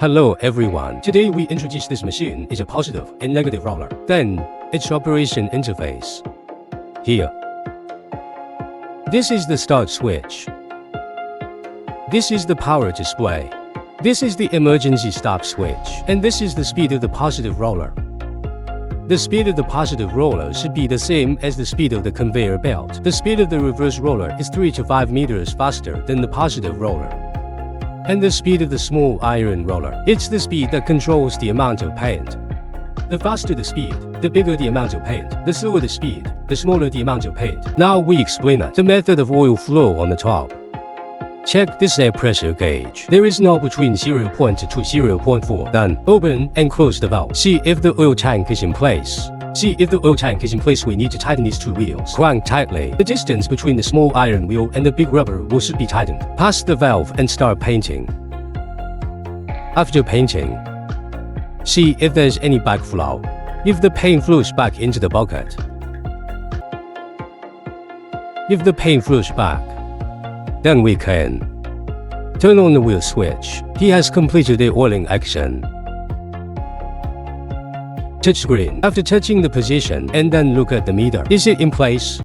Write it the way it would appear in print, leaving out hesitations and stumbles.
Hello everyone, today we introduce this machine is a positive and negative roller. Then, its operation interface. Here. This is the start switch. This is the power display. This is the emergency stop switch. And this is the speed of the positive roller. The speed of the positive roller should be the same as the speed of the conveyor belt. The speed of the reverse roller is 3 to 5 meters faster than the positive roller. And the speed of the small iron roller. It's the speed that controls the amount of paint. The faster the speed, the bigger the amount of paint. The slower the speed, the smaller the amount of paint. Now we explain it. The method of oil flow on the top. Check this air pressure gauge. There is knob between 0.2 to 0.4. Then, open and close the valve. See if the oil tank is in place. See if the oil tank is in place, we need to tighten these two wheels. Crank tightly. The distance between the small iron wheel and the big rubber wheel should be tightened. Pass the valve and start painting. After painting, see if there's any backflow. If the paint flows back into the bucket. If the paint flows back, then we can turn on the wheel switch. He has completed the oiling action. Touch screen. After touching the position and then look at the meter. Is it in place?